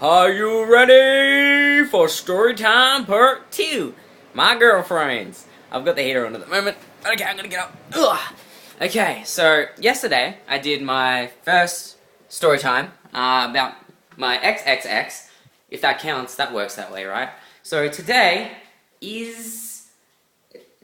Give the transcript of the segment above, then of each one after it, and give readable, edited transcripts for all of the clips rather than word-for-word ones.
Are you ready for Storytime Part 2? My girlfriends. I've got the heater on at the moment. Okay, I'm gonna get up. Ugh. Okay, so yesterday I did my first Storytime about my XXX. If that counts, that works that way, right? So today is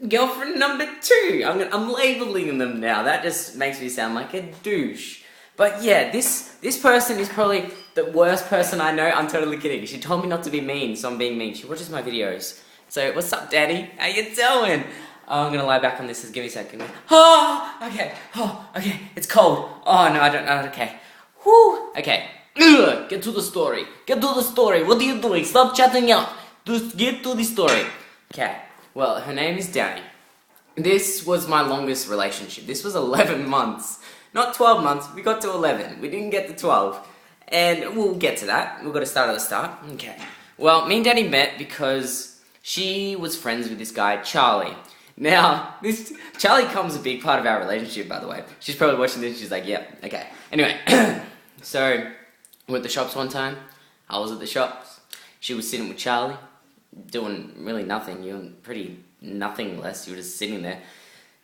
girlfriend number 2. I'm labeling them now. That just makes me sound like a douche. But yeah, this person is probably the worst person I know. I'm totally kidding. She told me not to be mean, so I'm being mean. She watches my videos. So, what's up, Daddy? How you doing? Oh, I'm gonna lie back on this. Just give me a second. Okay. Okay. It's cold. Oh, no, I don't know. Okay. Whew. Okay. Ugh. Get to the story. Get to the story. What are you doing? Stop chatting up. Just get to the story. Okay. Well, her name is Danny. This was my longest relationship. This was 11 months. Not 12 months, we got to 11. We didn't get to 12. And we'll get to that. We've got to start at the start. Okay. Well, me and Danny met because she was friends with this guy, Charlie. Now, this Charlie becomes a big part of our relationship, by the way. She's probably watching this, she's like, yep, okay. Anyway, so, we're at the shops one time. I was at the shops. She was sitting with Charlie, doing really nothing. You were pretty nothing less. You were just sitting there.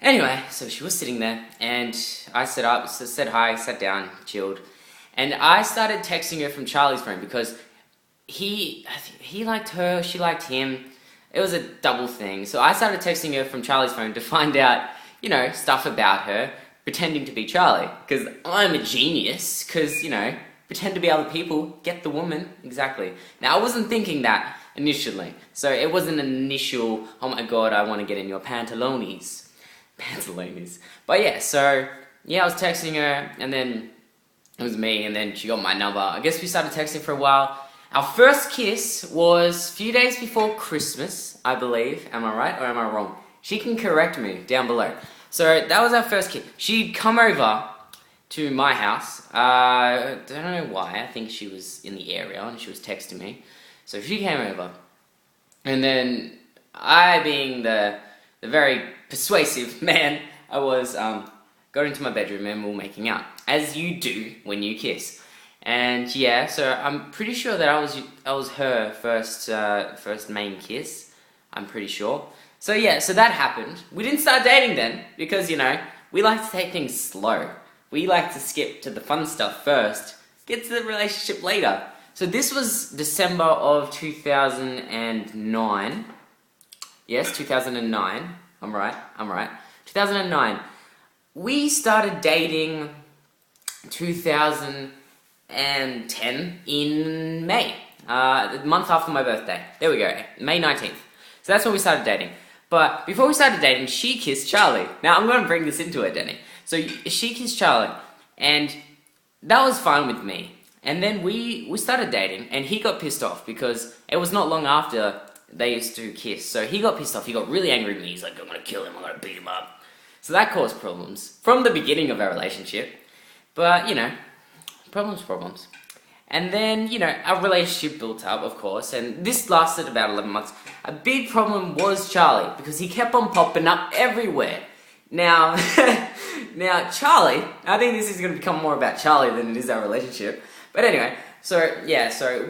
Anyway, so she was sitting there, and I said hi, sat down, chilled, and I started texting her from Charlie's phone because he liked her, she liked him. It was a double thing. So I started texting her from Charlie's phone to find out, stuff about her, pretending to be Charlie, because I'm a genius, because, pretend to be other people, get the woman, exactly. Now, I wasn't thinking that initially, so it wasn't an initial, oh my god, I want to get in your pantalones. But yeah, so, I was texting her, and then it was me, and then she got my number. I guess we started texting for a while. Our first kiss was a few days before Christmas, I believe. Am I right or am I wrong? She can correct me down below. So that was our first kiss. She'd come over to my house. I don't know why. I think she was in the area and she was texting me. So she came over. And then I, being the very persuasive man, I was got into my bedroom and we were making out, as you do when you kiss. And yeah, so I'm pretty sure that I was her first main kiss. I'm pretty sure. So yeah, so that happened. We didn't start dating then because we like to take things slow. We like to skip to the fun stuff first, get to the relationship later. So this was December of 2009. Yes, 2009. I'm right. 2009. We started dating 2010 in May. The month after my birthday. There we go. May 19th. So that's when we started dating. But before we started dating, she kissed Charlie. Now I'm going to bring this into it, Danny. So she kissed Charlie. And that was fine with me. And then we started dating. And he got pissed off because it was not long after they used to kiss. So he got pissed off. He got really angry with me. He's like, I'm going to kill him. I'm going to beat him up. So that caused problems from the beginning of our relationship. But, problems. And then, our relationship built up, of course. And this lasted about 11 months. A big problem was Charlie. Because he kept on popping up everywhere. Now, Charlie, I think this is going to become more about Charlie than it is our relationship. But anyway, so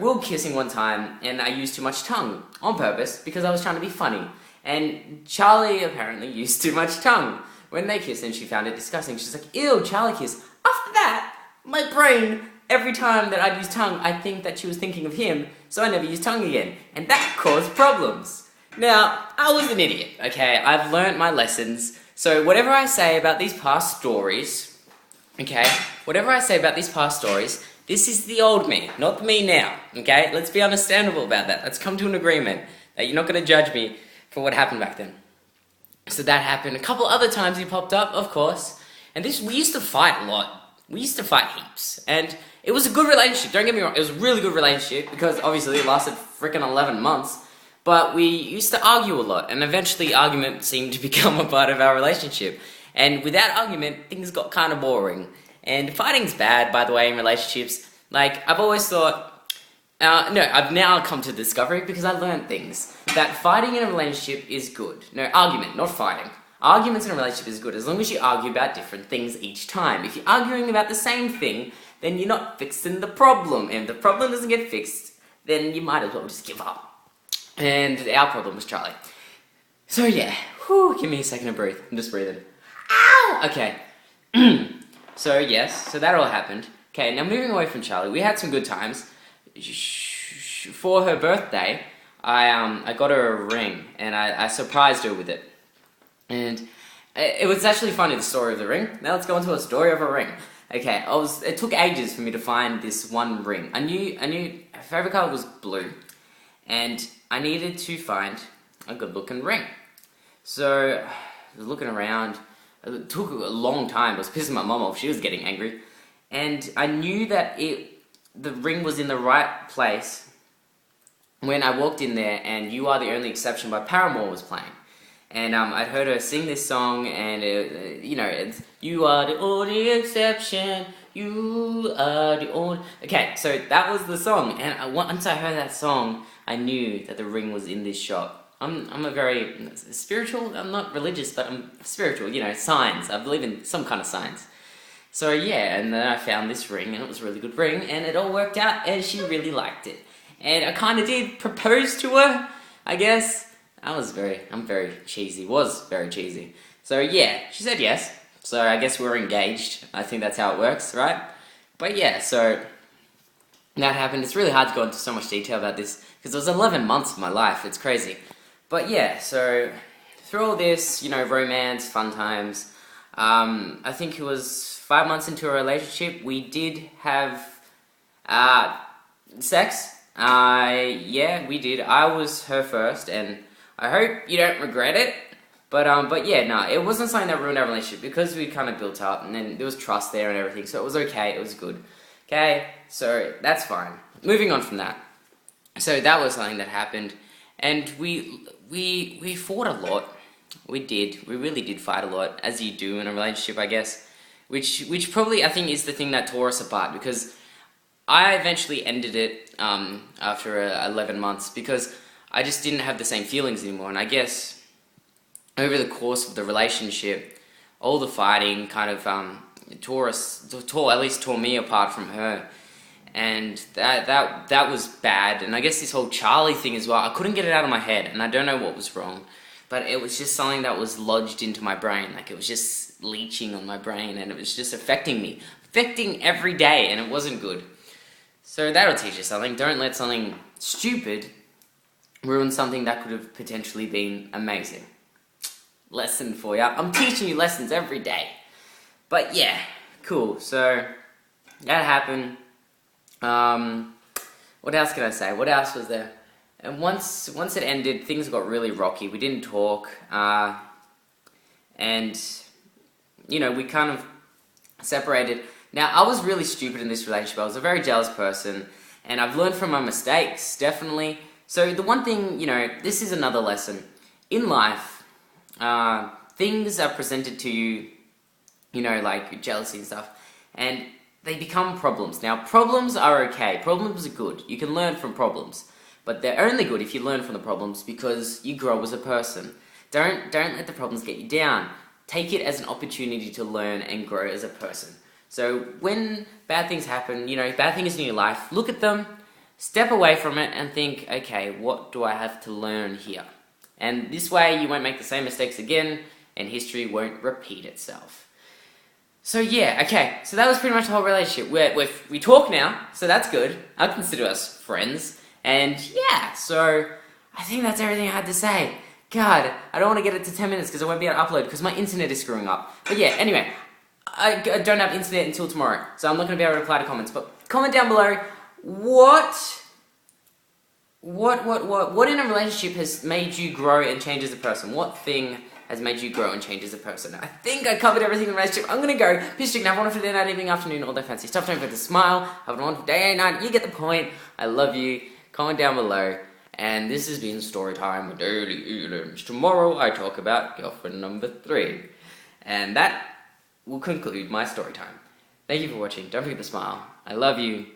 we were kissing one time, and I used too much tongue on purpose because I was trying to be funny. And Charlie apparently used too much tongue when they kissed, and she found it disgusting. She's like, ew, Charlie kiss. After that, my brain, every time that I'd use tongue, I'd think that she was thinking of him, so I never used tongue again. And that caused problems. Now, I was an idiot, okay? I've learnt my lessons. So whatever I say about these past stories, this is the old me, not the me now, okay? Let's be understandable about that. Let's come to an agreement that you're not going to judge me for what happened back then. So that happened. A couple other times he popped up, of course. And we used to fight a lot. We used to fight heaps. And it was a good relationship. Don't get me wrong. It was a really good relationship because obviously it lasted freaking 11 months. But we used to argue a lot. And eventually argument seemed to become a part of our relationship. And without argument, things got kind of boring. And fighting's bad, by the way, in relationships. Like, I've always thought... I've now come to discovery because I learned things. That fighting in a relationship is good. No, argument, not fighting. Arguments in a relationship is good as long as you argue about different things each time. If you're arguing about the same thing, then you're not fixing the problem. And if the problem doesn't get fixed, then you might as well just give up. And our problem was Charlie. So yeah, give me a second to breathe. I'm just breathing. Ow! Okay. So yes, so that all happened. Okay, now moving away from Charlie, we had some good times. For her birthday, I got her a ring, and I surprised her with it. And it was actually funny, the story of the ring. Now let's go into a story of a ring. Okay, it took ages for me to find this one ring. I knew her favorite color was blue, and I needed to find a good looking ring. So I was looking around. It took a long time. I was pissing my mom off. She was getting angry. And I knew that the ring was in the right place when I walked in there and You Are the Only Exception by Paramore was playing. And I'd heard her sing this song, and it's You are the only exception, you are the only... Okay, so that was the song, and once I heard that song, I knew that the ring was in this shop. I'm a very spiritual, I'm not religious, but I'm spiritual, science. I believe in some kind of science. So yeah, and then I found this ring, and it was a really good ring, and it all worked out, and she really liked it. And I kind of did propose to her, I guess. I'm very cheesy, was very cheesy. So yeah, she said yes. So I guess we're engaged. I think that's how it works, right? But yeah, so that happened. It's really hard to go into so much detail about this, because it was 11 months of my life. It's crazy. But yeah, so through all this, romance, fun times, I think it was 5 months into a relationship, we did have sex. Yeah, we did. I was her first, and I hope you don't regret it. But yeah, no, it wasn't something that ruined our relationship, because we kind of built up, and then there was trust there and everything, so it was okay, it was good. Okay, so that's fine. Moving on from that. So that was something that happened, and we fought a lot. We really did fight a lot, as you do in a relationship, I guess. Which probably, I think, is the thing that tore us apart, because I eventually ended it after 11 months, because I just didn't have the same feelings anymore. And I guess over the course of the relationship, all the fighting kind of at least tore me apart from her. And that was bad. And I guess this whole Charlie thing as well, I couldn't get it out of my head, and I don't know what was wrong. But it was just something that was lodged into my brain. Like, it was just leeching on my brain, and it was just affecting me. Affecting every day, and it wasn't good. So that'll teach you something. Don't let something stupid ruin something that could have potentially been amazing. Lesson for ya. I'm teaching you lessons every day. But yeah, cool. So that happened. What else can I say? What else was there? And once it ended, things got really rocky. We didn't talk, and we kind of separated. Now, I was really stupid in this relationship. I was a very jealous person, and I've learned from my mistakes, definitely. So the one thing, this is another lesson. In life, things are presented to you, like jealousy and stuff, and they become problems. Now, problems are okay. Problems are good. You can learn from problems. But they're only good if you learn from the problems, because you grow as a person. Don't let the problems get you down. Take it as an opportunity to learn and grow as a person. So when bad things happen, bad things in your life, look at them, step away from it, and think, okay, what do I have to learn here? And this way you won't make the same mistakes again, and history won't repeat itself. So yeah, okay, so that was pretty much the whole relationship. We talk now, so that's good. I consider us friends. And yeah, so I think that's everything I had to say. God, I don't want to get it to 10 minutes because I won't be able to upload because my internet is screwing up. But yeah, anyway, I don't have internet until tomorrow, so I'm not going to be able to reply to comments. But comment down below, what in a relationship has made you grow and change as a person? What thing has made you grow and change as a person? I think I covered everything in a relationship. I'm going to go. Peace, chicken, have a wonderful day, night, evening, afternoon, all that fancy stuff. Don't forget to smile. Have a wonderful day and night. You get the point. I love you. Comment down below. And this has been Storytime with DailyElims. Tomorrow I talk about girlfriend number 3. And that will conclude my story time. Thank you for watching. Don't forget to smile. I love you.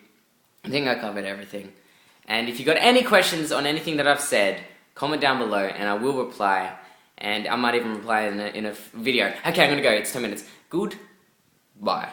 I think I covered everything. And if you got any questions on anything that I've said, comment down below and I will reply. And I might even reply in a video. Okay, I'm gonna go. It's 10 minutes. Goodbye.